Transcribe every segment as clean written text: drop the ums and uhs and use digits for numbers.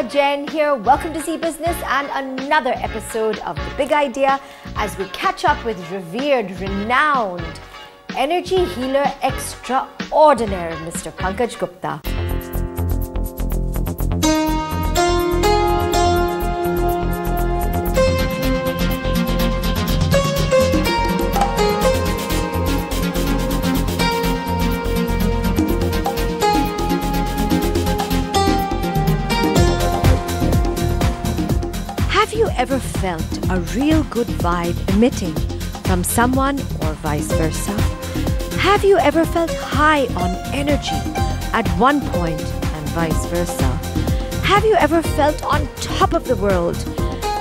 Neha Jain here. Welcome to Zee Business and another episode of The Big Idea as we catch up with revered, renowned energy healer extraordinaire, Mr. Pankaj Gupta. Have you ever felt a real good vibe emitting from someone or vice versa? Have you ever felt high on energy at one point and vice versa? Have you ever felt on top of the world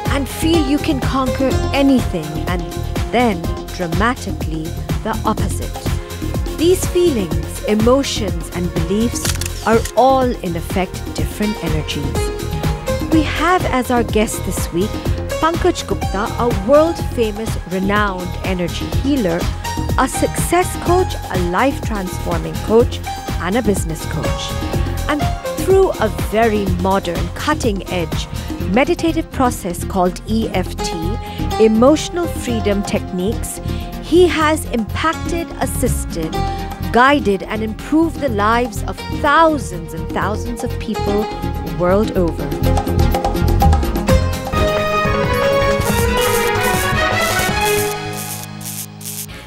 and feel you can conquer anything and then dramatically the opposite? These feelings, emotions and beliefs are all in effect different energies. We have as our guest this week Pankaj Gupta, a world-famous renowned energy healer, a success coach, a life-transforming coach, and a business coach. And through a very modern, cutting-edge meditative process called EFT, Emotional Freedom Techniques, he has impacted, assisted, guided, and improved the lives of thousands and thousands of people world over.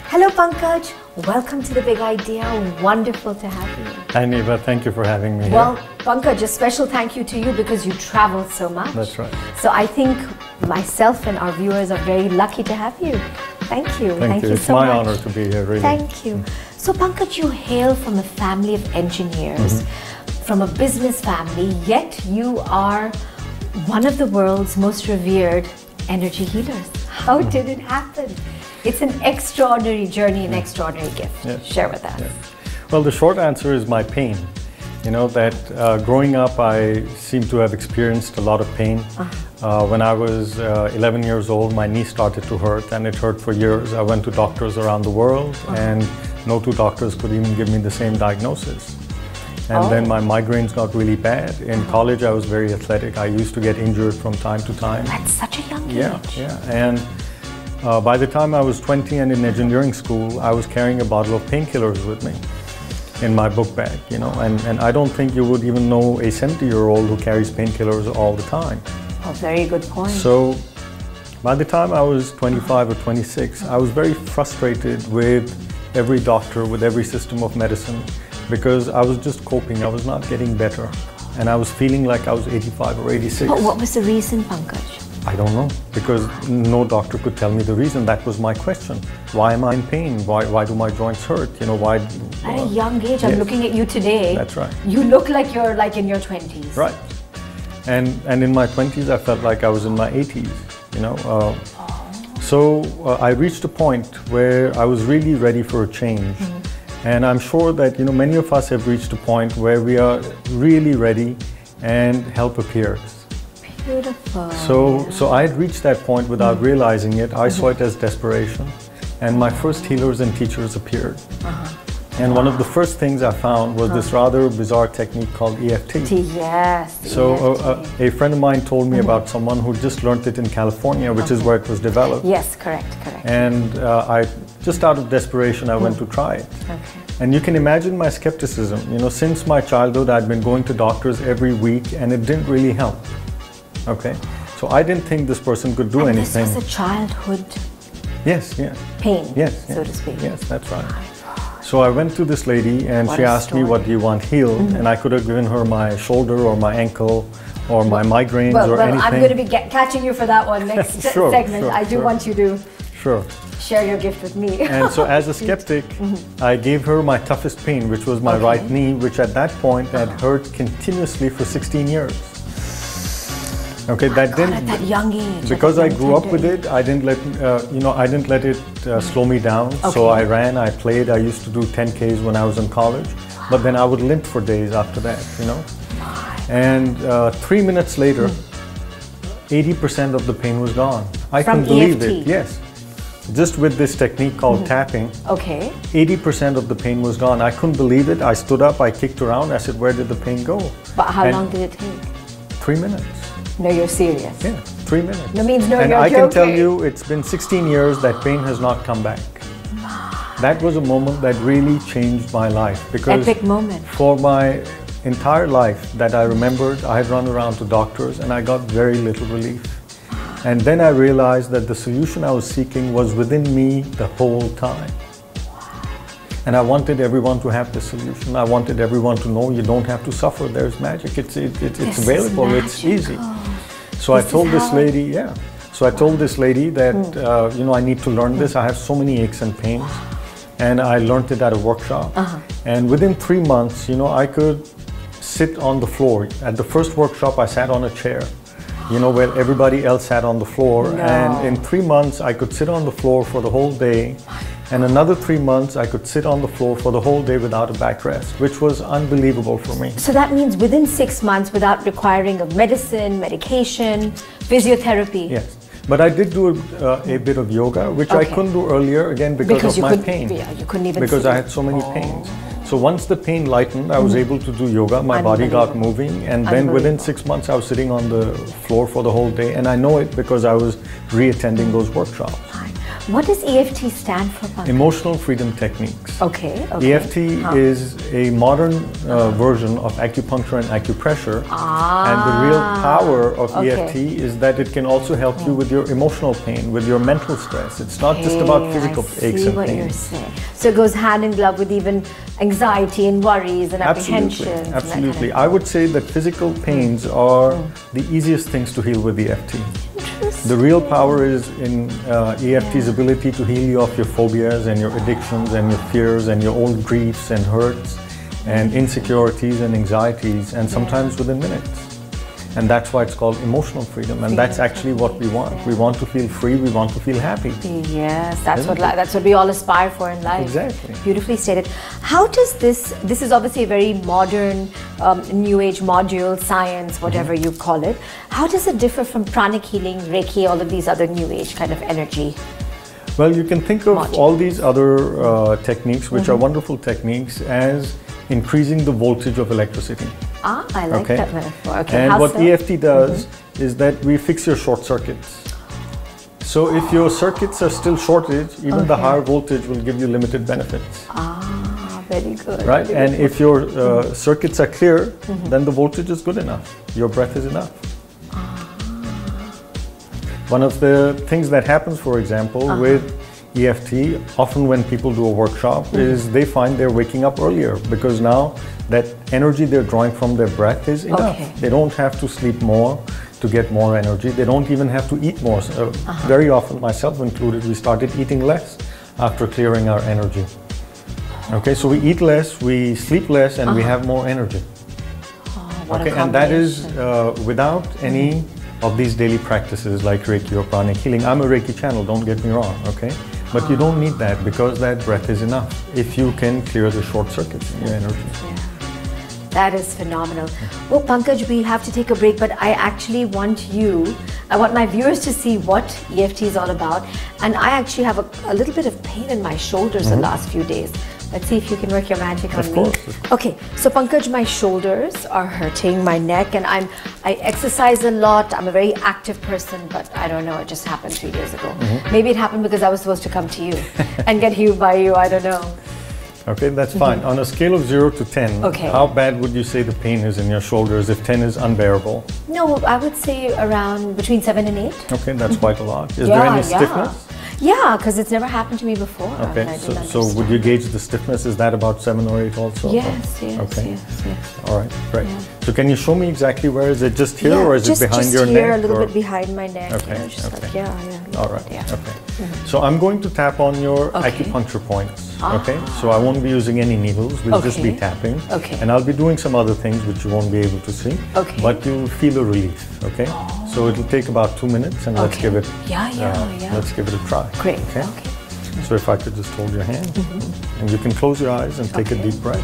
Hello Pankaj, welcome to The Big Idea. Wonderful to have you. Hi Neha, thank you for having me Well, here. Pankaj, a special thank you to you because you travel so much. That's right. So I think myself and our viewers are very lucky to have you. Thank you. Thank you. It's so my much. honor to be here, really. Thank you. So Pankaj, you hail from a family of engineers, from a business family, yet you are one of the world's most revered energy healers. How did it happen? It's an extraordinary journey, an extraordinary gift. Yes. Share with us. Yes. Well, the short answer is my pain. You know, that growing up, I seem to have experienced a lot of pain. When I was 11 years old, my knee started to hurt, and it hurt for years. I went to doctors around the world, and no two doctors could even give me the same diagnosis. And then my migraines got really bad. In college, I was very athletic. I used to get injured from time to time. At such a young age. Yeah. And by the time I was 20 and in engineering school, I was carrying a bottle of painkillers with me in my book bag, you know, and I don't think you would even know a 70-year-old who carries painkillers all the time. Oh, very good point. So by the time I was 25 or 26, I was very frustrated with every doctor, with every system of medicine, because I was just coping. I was not getting better. And I was feeling like I was 85 or 86. But what was the reason, Pankaj? I don't know, because no doctor could tell me the reason. That was my question. Why am I in pain? Why do my joints hurt? You know, why? At a young age, I'm looking at you today. That's right. You look like you're like in your 20s. Right. And in my 20s, I felt like I was in my 80s, you know. So I reached a point where I was really ready for a change. And I'm sure that, you know, many of us have reached a point where we are really ready and help appears. Beautiful. So I had reached that point without realizing it. I saw it as desperation, and my first healers and teachers appeared. And one of the first things I found was this rather bizarre technique called EFT. Yes. So a friend of mine told me about someone who just learned it in California, which is where it was developed. Yes, correct. And I, just out of desperation, I went to try it. Okay. And you can imagine my skepticism. You know, since my childhood, I'd been going to doctors every week, and it didn't really help. Okay, so I didn't think this person could do anything. This was a childhood pain, so to speak. Yes, that's right. So I went to this lady, and she asked me, what do you want healed? And I could have given her my shoulder or my ankle or my migraines or anything. I'm going to be catching you for that one next segment. I do want you to share your gift with me. And so as a skeptic, I gave her my toughest pain, which was my right knee, which at that point had hurt continuously for 16 years. Okay, that didn't. At that young age. Because I grew up with it, I didn't let I didn't let it slow me down. So I ran, I played. I used to do 10Ks when I was in college, but then I would limp for days after that. You know, and 3 minutes later, 80% of the pain was gone. I couldn't believe it. Yes, just with this technique called tapping. Okay. 80% of the pain was gone. I couldn't believe it. I stood up, I kicked around. I said, "Where did the pain go?" But how long did it take? 3 minutes. No, you're serious. Yeah, 3 minutes. No means no, and you're I can tell joking. you, it's been 16 years that pain has not come back. That was a moment that really changed my life, because Epic moment. for my entire life that I remembered, I had run around to doctors and I got very little relief. And then I realized that the solution I was seeking was within me the whole time. And I wanted everyone to have the solution. I wanted everyone to know you don't have to suffer. There's magic. It's available. It's easy. So I told this lady, yeah. So I told this lady that you know, I need to learn this. I have so many aches and pains, and I learned it at a workshop. And within 3 months, you know, I could sit on the floor. At the first workshop, I sat on a chair, you know, where everybody else sat on the floor. No. And in 3 months, I could sit on the floor for the whole day. And another 3 months, I could sit on the floor for the whole day without a backrest, which was unbelievable for me. So that means within 6 months, without requiring of medicine, medication, physiotherapy. Yes. But I did do a bit of yoga, which I couldn't do earlier, again, because of my pain. Yeah, you couldn't even because sit. I had so many pains. So once the pain lightened, I was able to do yoga, my body got moving, and then within 6 months I was sitting on the floor for the whole day, and I know it because I was re-attending those workshops. What does EFT stand for, Pankaj? Emotional Freedom Techniques. Okay. EFT is a modern version of acupuncture and acupressure, and the real power of EFT is that it can also help you with your emotional pain, with your mental stress. It's not just about physical aches and what pains. you're saying. So it goes hand in glove with even anxiety and worries and apprehensions. Absolutely. I would say that physical pains are the easiest things to heal with EFT. The real power is in EFT's ability to heal you of your phobias and your addictions and your fears and your old griefs and hurts and insecurities and anxieties, and sometimes within minutes. And that's why it's called emotional freedom, and that's actually what we want. We want to feel free, we want to feel happy. Yes, that's what we all aspire for in life. Exactly. Beautifully stated. How does this is obviously a very modern, new age module, science, whatever you call it. How does it differ from pranic healing, Reiki, all of these other new age kind of energy? Well, you can think of all these other techniques, which are wonderful techniques, as increasing the voltage of electricity. Ah, I like that metaphor. Okay, and how what so? EFT does is that we fix your short circuits. So if your circuits are still shorted, even the higher voltage will give you limited benefits. Ah, very good. Right? Very and if your circuits are clear, then the voltage is good enough. Your breath is enough. One of the things that happens, for example, with EFT, often when people do a workshop, is they find they're waking up earlier, because now that energy they're drawing from their breath is enough. They don't have to sleep more to get more energy. They don't even have to eat more. Very often, myself included, we started eating less after clearing our energy. Okay, so we eat less, we sleep less, and we have more energy. What a and that is without any of these daily practices like Reiki or pranic healing. I'm a Reiki channel, don't get me wrong, okay? But you don't need that, because that breath is enough if you can clear the short circuits in your energy. That is phenomenal. Well, Pankaj, we have to take a break, but I actually want my viewers to see what EFT is all about. And I actually have a little bit of pain in my shoulders the last few days. Let's see if you can work your magic on me. Of course. Okay, so Pankaj, my shoulders are hurting, my neck, and I exercise a lot. I'm a very active person, but I don't know, it just happened 3 days ago. Maybe it happened because I was supposed to come to you and get healed by you, I don't know. Okay, that's fine. On a scale of 0 to 10, how bad would you say the pain is in your shoulders if 10 is unbearable? No, I would say around between 7 and 8. Okay, that's quite a lot. Is there any stiffness? Yeah, because it's never happened to me before. Okay, so would you gauge the stiffness? Is that about 7 or 8 also? Yes, yes, okay. yes. All right, great. Yeah. So can you show me exactly where? Is it just here or is it behind your neck? Just here, a little bit behind my neck. Okay, you know, just like, yeah. All right, okay. So I'm going to tap on your acupuncture points. Okay, so I won't be using any needles, we'll just be tapping. Okay. And I'll be doing some other things which you won't be able to see. Okay. But you'll feel a relief, okay? So it'll take about 2 minutes, and let's give it let's give it a try. Great. Okay? So if I could just hold your hand, and you can close your eyes and take a deep breath.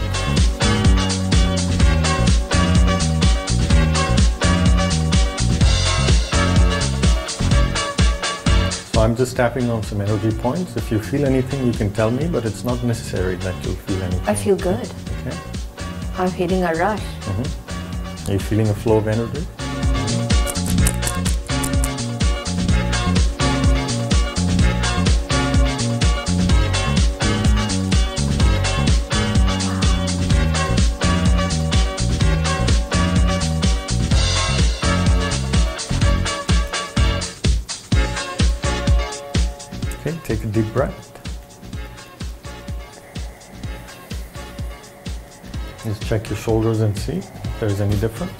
So I'm just tapping on some energy points. If you feel anything, you can tell me, but it's not necessary that you'll feel anything. I feel good. Okay. I'm feeling a rush. Are you feeling a flow of energy? Okay, take a deep breath. Just check your shoulders and see if there's any difference.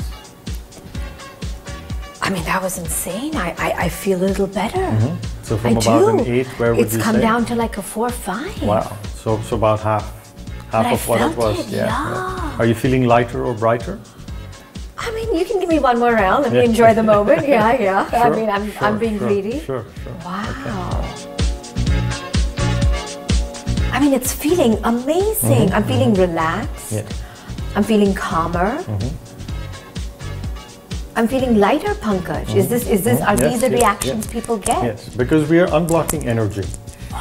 I mean, that was insane. I feel a little better. So from about an 8, where would you say? It's come down to like a 4 or 5. Wow. So about half of what it was. Yeah. Are you feeling lighter or brighter? I mean, you can give me one more round. Let me enjoy the moment. Yeah. Sure, I mean, I'm being greedy. Sure. Wow. Okay. I mean, it's feeling amazing. I'm feeling relaxed. Yeah. I'm feeling calmer. I'm feeling lighter, Pankaj. Are these the reactions people get? Yes, because we are unblocking energy.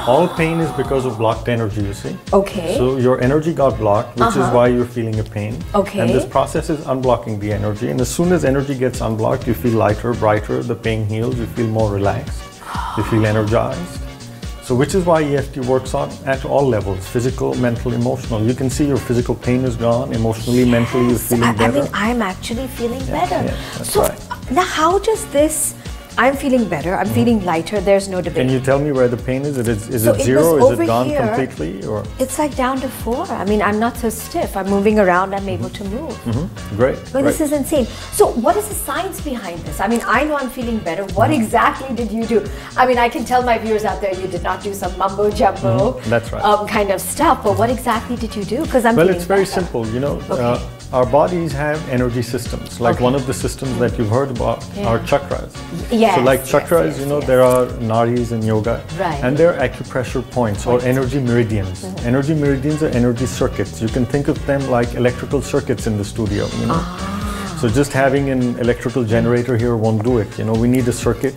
All pain is because of blocked energy, you see. Okay. So your energy got blocked, which is why you're feeling a pain. Okay. And this process is unblocking the energy. And as soon as energy gets unblocked, you feel lighter, brighter, the pain heals, you feel more relaxed, you feel energized. So which is why EFT works on at all levels, physical, mental, emotional. You can see your physical pain is gone, emotionally, mentally you're feeling better. I mean, I'm actually feeling better. That's so right. now how does this, I'm feeling better, I'm feeling lighter, there's no debate. Can you tell me where the pain is? Is it So zero? was Is it gone over here. completely? Or? It's like down to 4. I mean, I'm not so stiff. I'm moving around, I'm able to move. Great. But this is insane. So what is the science behind this? I mean, I know I'm feeling better. What exactly did you do? I mean, I can tell my viewers out there you did not do some mumbo jumbo That's right. kind of stuff, but what exactly did you do? Because I'm Well, feeling it's very better. simple. You know, our bodies have energy systems. Like one of the systems that you've heard about are chakras. Yes, So like chakras, there are nadis in yoga. Right. And they're acupressure points or energy meridians. Energy meridians are energy circuits. You can think of them like electrical circuits in the studio, So just having an electrical generator here won't do it. We need a circuit.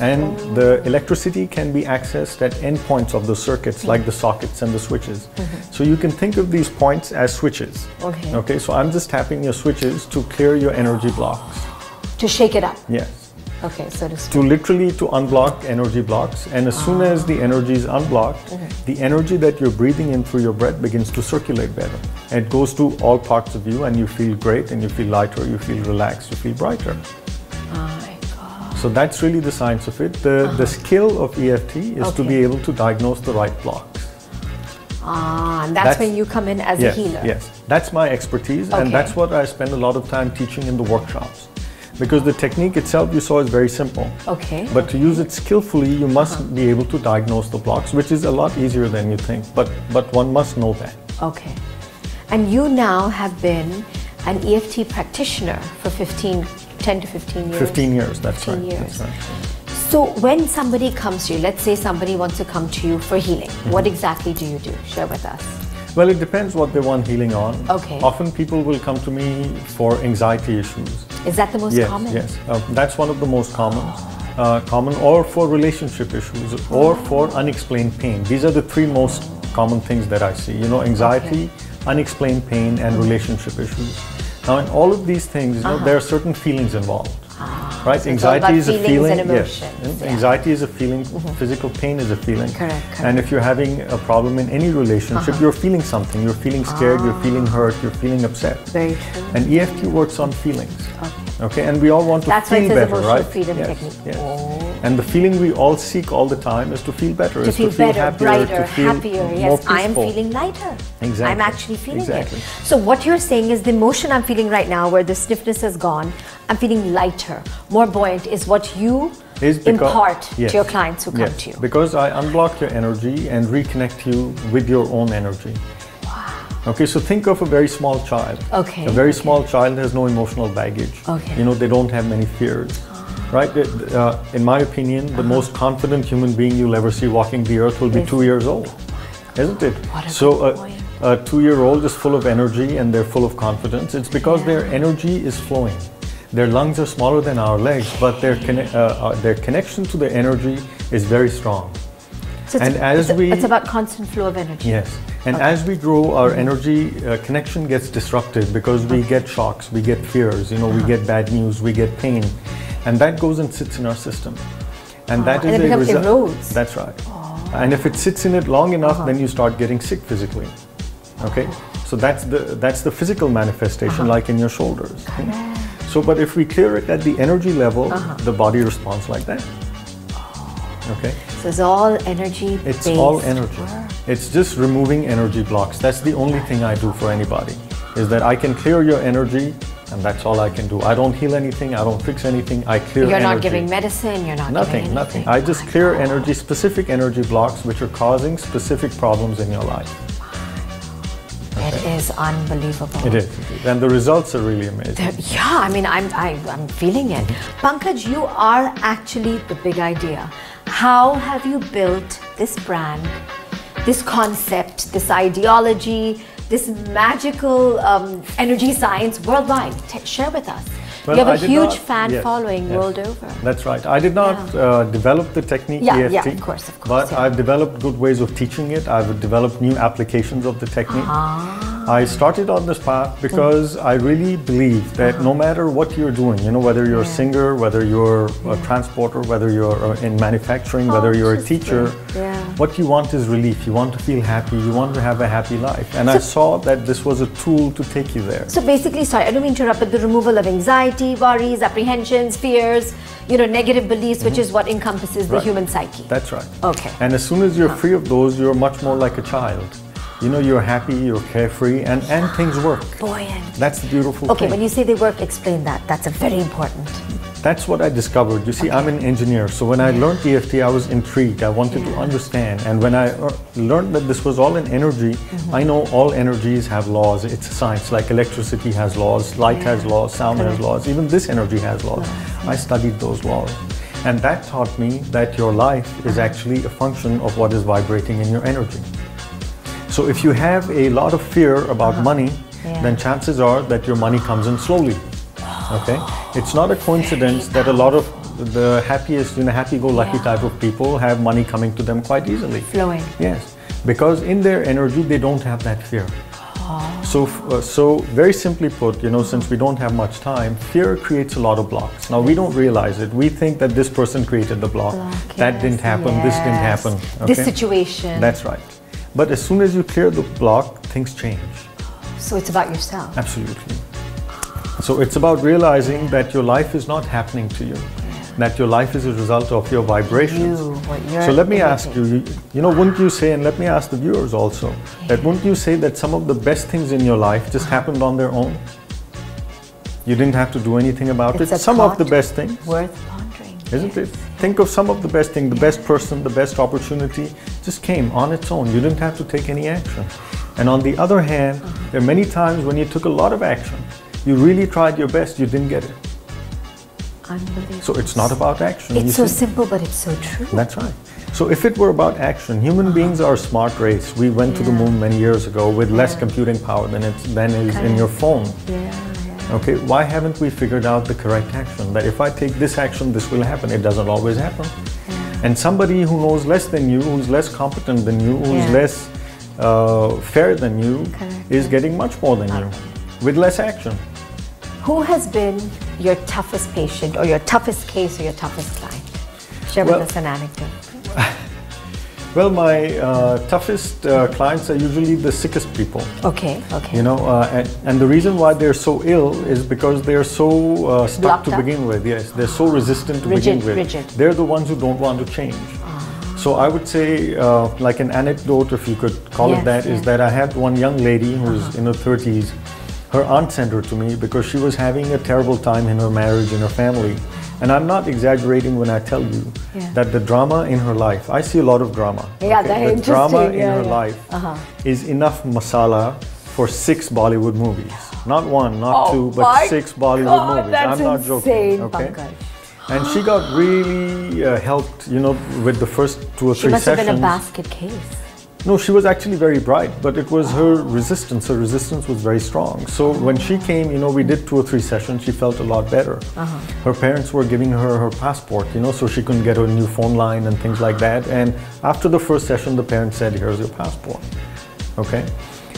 And the electricity can be accessed at endpoints of the circuits, like the sockets and the switches. So you can think of these points as switches. Okay, so I'm just tapping your switches to clear your energy blocks. To shake it up. Yes. Okay, so to speak. To unblock energy blocks. And as soon as the energy is unblocked, the energy that you're breathing in through your breath begins to circulate better. And it goes to all parts of you and you feel great and you feel lighter, you feel relaxed, you feel brighter. So that's really the science of it. The skill of EFT is to be able to diagnose the right blocks. And that's when you come in as a healer. Yes, that's my expertise and that's what I spend a lot of time teaching in the workshops. Because the technique itself you saw is very simple. But to use it skillfully, you must be able to diagnose the blocks, which is a lot easier than you think. But one must know that. And you now have been an EFT practitioner for 10 to 15 years. 15 years, that's 15 right. years. That's right. So when somebody comes to you, let's say somebody wants to come to you for healing, what exactly do you do? Share with us. Well, it depends what they want healing on. Often people will come to me for anxiety issues. Is that the most common? Yes, that's one of the most common, or for relationship issues, or for unexplained pain. These are the 3 most common things that I see. Anxiety, unexplained pain, and relationship issues. Now, in all of these things, there are certain feelings involved. Right? So anxiety is a feeling. Yes. Anxiety is a feeling. Physical pain is a feeling. Correct. And if you're having a problem in any relationship, you're feeling something. You're feeling scared. You're feeling hurt. You're feeling upset. Very true. And EFT works on feelings. Okay, and we all want to feel better, right? Freedom technique. And the feeling we all seek all the time is to feel better, to feel better, happier, brighter, to feel happier. more Yes, peaceful. I am feeling lighter. Exactly. I'm actually feeling it. So what you're saying is the emotion I'm feeling right now, where the stiffness has gone, I'm feeling lighter, more buoyant, is what you impart to your clients who come to you. Because I unblock your energy and reconnect you with your own energy. Okay, so think of a very small child. A very small child has no emotional baggage. They don't have many fears. Right? In my opinion, the most confident human being you'll ever see walking the earth will be 2 years old. Isn't it? So a 2-year-old is full of energy and they're full of confidence. It's because their energy is flowing. Their lungs are smaller than our legs, but their connection to the energy is very strong. So it's about constant flow of energy. Yes. And as we grow, our energy connection gets disrupted because we get shocks, we get fears, we get bad news, we get pain. And that goes and sits in our system. And that is and it erodes. That's right. And if it sits in it long enough, then you start getting sick physically. Okay? So that's the physical manifestation, like in your shoulders. So, but if we clear it at the energy level, the body responds like that. Okay. So it's all energy based. It's all energy. It's just removing energy blocks. That's the only thing I do for anybody, is that I can clear your energy, and that's all I can do. I don't heal anything, I don't fix anything, I clear energy. You're not giving medicine, you're not giving anything. Nothing. I just clear energy, specific energy blocks which are causing specific problems in your life. It is unbelievable. It is, and the results are really amazing. Yeah, I mean, I'm feeling it. Pankaj, you are actually the big idea. How have you built this brand, this concept, this ideology, this magical energy science worldwide? Share with us. Well, you have a huge fan following yes. world over. That's right. I did not develop the technique EFT, yeah, of course, but I've developed good ways of teaching it. I've developed new applications of the technique. I started on this path because I really believe that no matter what you're doing, you know, whether you're a singer, whether you're a transporter, whether you're in manufacturing, whether you're a teacher, what you want is relief. You want to feel happy. You want to have a happy life. And I saw that this was a tool to take you there. So basically, sorry, I don't mean to interrupt, but the removal of anxiety, worries, apprehensions, fears, you know, negative beliefs, which is what encompasses the human psyche. That's right. Okay. And as soon as you're free of those, you're much more like a child. You know, you're happy, you're carefree, and things work. Buoyant. That's the beautiful thing. Okay, when you say they work, explain that. That's a very important. That's what I discovered. You see, I'm an engineer, so when I learned EFT, I was intrigued. I wanted to understand. And when I learned that this was all an energy, I know all energies have laws. It's a science, like electricity has laws, light has laws, sound has laws, even this energy has laws. I studied those laws. And that taught me that your life is actually a function of what is vibrating in your energy. So if you have a lot of fear about money, then chances are that your money comes in slowly. Okay? It's not a coincidence that a lot of the happiest, you know, happy-go-lucky type of people have money coming to them quite easily. Flowing. Yes. Because in their energy, they don't have that fear. So very simply put, you know, since we don't have much time, fear creates a lot of blocks. Now, we don't realize it. We think that this person created the block. That didn't happen, this didn't happen. Okay? This situation. That's right. But as soon as you clear the block, things change. So it's about yourself. Absolutely. So it's about realizing that your life is not happening to you, that your life is a result of your vibrations. So let me ask you, you know, wouldn't you say, and let me ask the viewers also, that wouldn't you say that some of the best things in your life just happened on their own? You didn't have to do anything about it. Some of the best things. Worth pondering. Isn't it? Think of some of the best things, the best person, the best opportunity just came on its own. You didn't have to take any action. And on the other hand, there are many times when you took a lot of action. You really tried your best, you didn't get it. Unbelievable. So it's not about action. It's so simple, but it's so true. That's right. So if it were about action, human beings are a smart race. We went to the moon many years ago with less computing power than is in your phone. Okay, why haven't we figured out the correct action? That if I take this action, this will happen. It doesn't always happen. And somebody who knows less than you, who's less competent than you, who's less fair than you, is getting much more than you with less action. Who has been your toughest patient, or your toughest case, or your toughest client? Share with us an anecdote. Well, my toughest clients are usually the sickest people. Okay. You know, and the reason why they're so ill is because they're so stuck to begin with. Yes, they're so resistant to begin with. Rigid. They're the ones who don't want to change. So I would say, like an anecdote, if you could call it that, is that I had one young lady who's in her 30s. Her aunt sent her to me because she was having a terrible time in her marriage, in her family. And I'm not exaggerating when I tell you that the drama in her life, I see a lot of drama. The drama in her life is enough masala for 6 Bollywood movies. Not 1, not 2, but 6 Bollywood movies. I'm not joking. Okay? And she got really helped, you know, with the first 2 or 3 sessions. She must have been a basket case. No, she was actually very bright, but it was her resistance. Her resistance was very strong. So when she came, you know, we did 2 or 3 sessions. She felt a lot better. Her parents were giving her her passport, you know, so she couldn't get a new phone line and things like that. And after the first session, the parents said, "Here's your passport." Okay,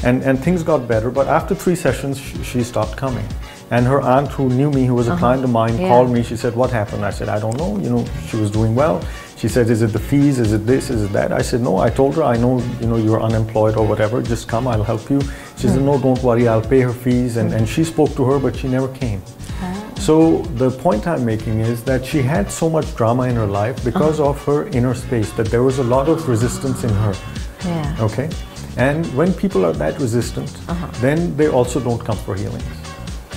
and things got better. But after 3 sessions, she stopped coming. And her aunt, who knew me, who was a client of mine, called me. She said, "What happened?" I said, "I don't know." You know, she was doing well. She said, "Is it the fees? Is it this? Is it that?" I said, "No." I told her, "I know, you know, you're unemployed or whatever. Just come, I'll help you." She said, "No, don't worry, I'll pay her fees." And she spoke to her, but she never came. So the point I'm making is that she had so much drama in her life because of her inner space, that there was a lot of resistance in her. Yeah. Okay? And when people are that resistant, then they also don't come for healings.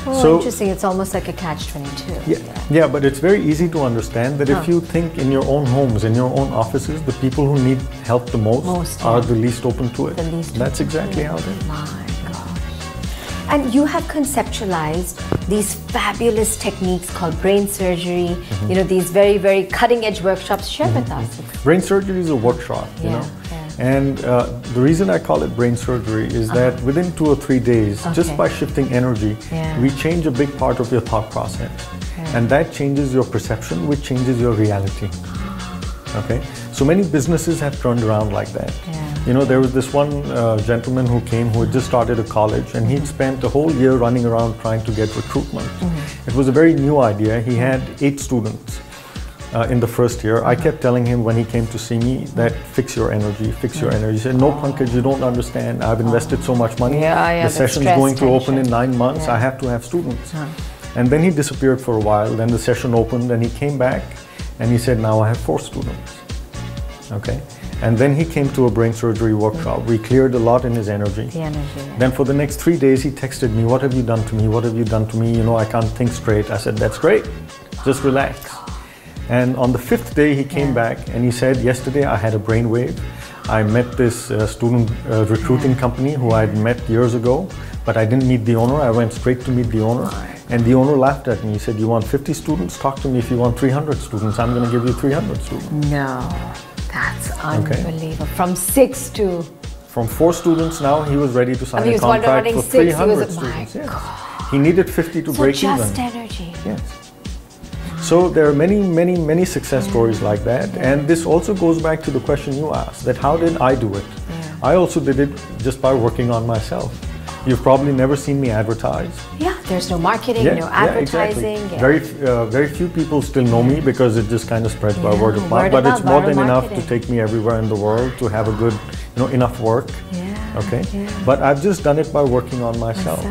Oh, So, interesting. It's almost like a catch-22. yeah, but it's very easy to understand that if you think in your own homes, in your own offices, the people who need help the most are the least open to it. The least That's open exactly to it. how it is. My gosh. And you have conceptualized these fabulous techniques called brain surgery, you know, these very, very cutting-edge workshops. Share with us. Brain surgery is a workshop, you know. And the reason I call it brain surgery is that within 2 or 3 days, just by shifting energy, we change a big part of your thought process. And that changes your perception, which changes your reality. Okay? So many businesses have turned around like that. You know, there was this one gentleman who came who had just started a college, and he'd spent a whole year running around trying to get recruitment. It was a very new idea. He had 8 students. In the first year, I kept telling him when he came to see me that fix your energy, fix your energy. He said, no, Pankaj, you don't understand. I've invested so much money. The session's going to open in 9 months. I have to have students. And then he disappeared for a while. Then the session opened and he came back and he said, now I have 4 students. Okay. And then he came to a brain surgery workshop. We cleared a lot in his energy. Then for the next 3 days, he texted me, what have you done to me? What have you done to me? You know, I can't think straight. I said, that's great. Just relax. And on the 5th day, he came back and he said, yesterday I had a brainwave. I met this student recruiting company who I had met years ago, but I didn't meet the owner. I went straight to meet the owner. And the owner laughed at me. He said, you want 50 students? Talk to me if you want 300 students. I'm going to give you 300 students. No, that's unbelievable. From 6 to... From 4 students now, he was ready to sign a contract for 300 students. He needed 50 to break even. Just energy. Yes. So there are many, many, many success stories like that. And this also goes back to the question you asked, that how did I do it? I also did it just by working on myself. You've probably never seen me advertise. There's no marketing, no advertising. Exactly. Very few people still know me because it just kind of spreads by word of mouth. But it's more than enough to take me everywhere in the world, to have a good, you know, enough work. Okay. But I've just done it by working on myself.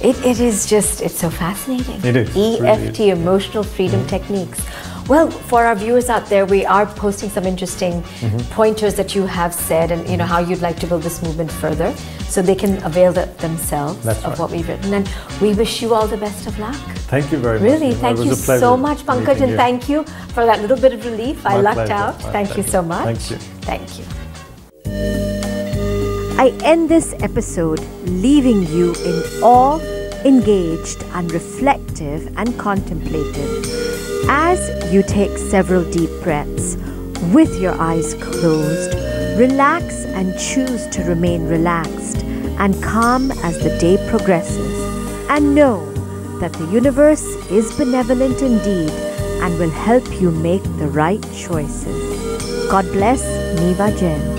It is just, it's so fascinating. It is. EFT, really, Emotional Freedom Techniques. Well, for our viewers out there, we are posting some interesting pointers that you have said, and you know how you'd like to build this movement further, so they can avail themselves of what we've written. And we wish you all the best of luck. Thank you very much. Really, thank you so much, Pankaj, and thank you for that little bit of relief. I lucked out. Thank you so much. Thank you. Thank you. I end this episode leaving you in awe, engaged and reflective and contemplative as you take several deep breaths with your eyes closed. Relax and choose to remain relaxed and calm as the day progresses, and know that the universe is benevolent indeed and will help you make the right choices. God bless. Niva Jen.